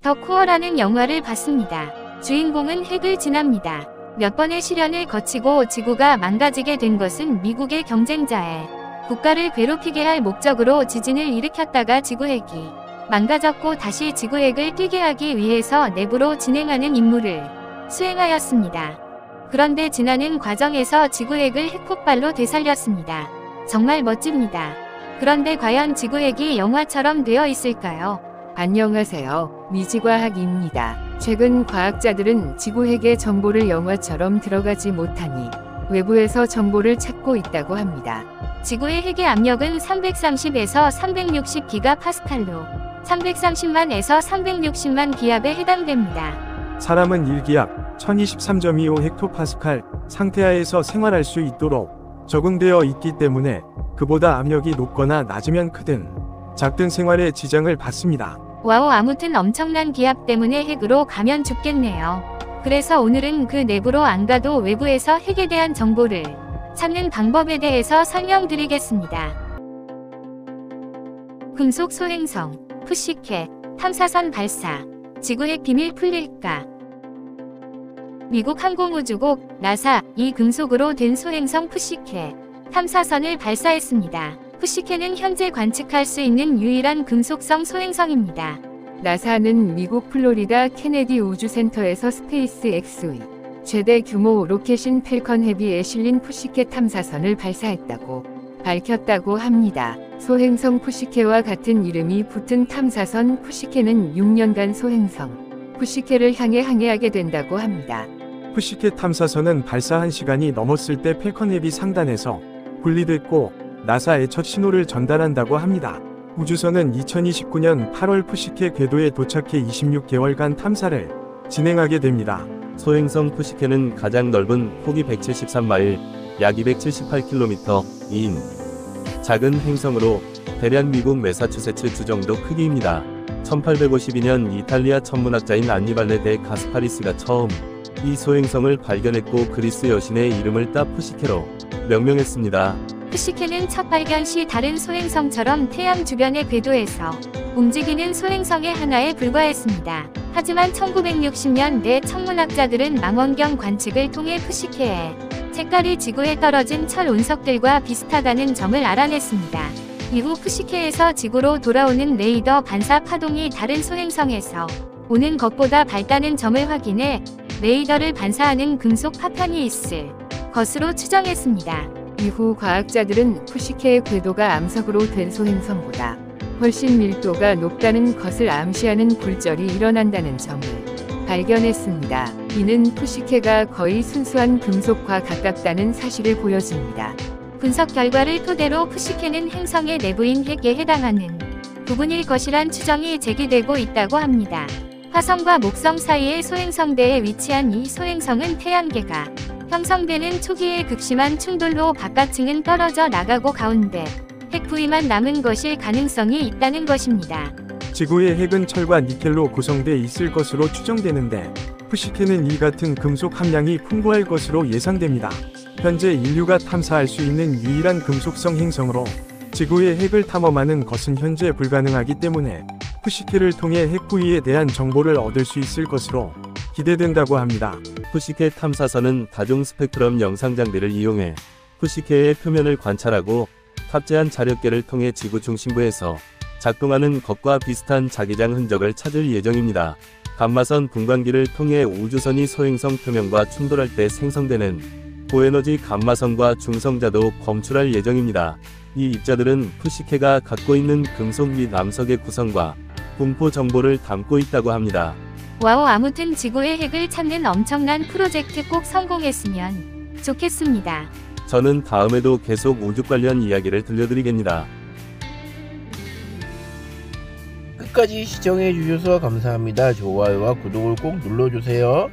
더 코어라는 영화를 봤습니다. 주인공은 핵을 지납니다. 몇 번의 시련을 거치고 지구가 망가지게 된 것은 미국의 경쟁자에 국가를 괴롭히게 할 목적으로 지진을 일으켰다가 지구핵이 망가졌고 다시 지구핵을 뛰게 하기 위해서 내부로 진행하는 임무를 수행하였습니다. 그런데 지나는 과정에서 지구핵을 핵폭발로 되살렸습니다. 정말 멋집니다. 그런데 과연 지구핵이 영화처럼 되어 있을까요? 안녕하세요. 미지과학입니다. 최근 과학자들은 지구핵의 정보를 영화처럼 들어가지 못하니 외부에서 정보를 찾고 있다고 합니다. 지구의 핵의 압력은 330에서 360기가파스칼로 330만에서 360만 기압에 해당됩니다. 사람은 1기압 1023.25 헥토파스칼 상태하에서 생활할 수 있도록 적응되어 있기 때문에 그보다 압력이 높거나 낮으면 크든 작든 생활에 지장을 받습니다. 와우, 아무튼 엄청난 기압 때문에 핵으로 가면 죽겠네요. 그래서 오늘은 그 내부로 안 가도 외부에서 핵에 대한 정보를 찾는 방법에 대해서 설명드리겠습니다. 금속 소행성, 푸시켓, 탐사선 발사, 지구핵 비밀 풀릴까? 미국 항공우주국 나사 이 금속으로 된 소행성 푸시켓 탐사선을 발사했습니다. 푸시켓은 현재 관측할 수 있는 유일한 금속성 소행성입니다. 나사는 미국 플로리다 케네디 우주센터에서 스페이스 X의 최대 규모 로켓인 펠컨 헤비에 실린 푸시켓 탐사선을 발사했다고 밝혔다고 합니다. 소행성 푸시켓과 같은 이름이 붙은 탐사선 푸시켓은 6년간 소행성 푸시켓을 향해 항해하게 된다고 합니다. 푸시켓 탐사선은 발사한 시간이 넘었을 때 펠컨 헤비 상단에서 분리됐고 나사에 첫 신호를 전달한다고 합니다. 우주선은 2029년 8월 푸시켓 궤도에 도착해 26개월간 탐사를 진행하게 됩니다. 소행성 푸시켓은 가장 넓은 폭이 173마일, 약 278km인 작은 행성으로 대략 미국 매사추세츠 주 정도 크기입니다. 1852년 이탈리아 천문학자인 안니발레 데 가스파리스가 처음 이 소행성을 발견했고 그리스 여신의 이름을 따 푸시케로 명명했습니다. 푸시켓은 첫 발견 시 다른 소행성처럼 태양 주변의 궤도에서 움직이는 소행성의 하나에 불과했습니다. 하지만 1960년대 천문학자들은 망원경 관측을 통해 푸시켓의 색깔이 지구에 떨어진 철 운석들과 비슷하다는 점을 알아냈습니다. 이후 푸시켓에서 지구로 돌아오는 레이더 반사 파동이 다른 소행성에서 오는 것보다 밝다는 점을 확인해 레이더를 반사하는 금속 파편이 있을 것으로 추정했습니다. 이후 과학자들은 푸시켓의 궤도가 암석으로 된 소행성보다 훨씬 밀도가 높다는 것을 암시하는 굴절이 일어난다는 점을 발견했습니다. 이는 푸시켓가 거의 순수한 금속과 가깝다는 사실을 보여줍니다. 분석 결과를 토대로 푸시켓은 행성의 내부인 핵에 해당하는 부분일 것이란 추정이 제기되고 있다고 합니다. 화성과 목성 사이의 소행성대에 위치한 이 소행성은 태양계가 형성되는 초기의 극심한 충돌로 바깥층은 떨어져 나가고 가운데 핵 부위만 남은 것일 가능성이 있다는 것입니다. 지구의 핵은 철과 니켈로 구성돼 있을 것으로 추정되는데 푸시켓은 이 같은 금속 함량이 풍부할 것으로 예상됩니다. 현재 인류가 탐사할 수 있는 유일한 금속성 행성으로 지구의 핵을 탐험하는 것은 현재 불가능하기 때문에 푸시켓을 통해 핵 부위에 대한 정보를 얻을 수 있을 것으로 기대된다고 합니다. 푸시켓 탐사선은 다중 스펙트럼 영상 장비를 이용해 푸시켓의 표면을 관찰하고 탑재한 자력계를 통해 지구 중심부에서 작동하는 것과 비슷한 자기장 흔적을 찾을 예정입니다. 감마선 분광기를 통해 우주선이 소행성 표면과 충돌할 때 생성되는 고에너지 감마선과 중성자도 검출할 예정입니다. 이 입자들은 푸시켓가 갖고 있는 금속 및 암석의 구성과 분포 정보를 담고 있다고 합니다. 와우, 아무튼 지구의 핵을 찾는 엄청난 프로젝트 꼭 성공했으면 좋겠습니다. 저는 다음에도 계속 우주 관련 이야기를 들려드리겠습니다. 끝까지 시청해 주셔서 감사합니다. 좋아요와 구독을 꼭 눌러주세요.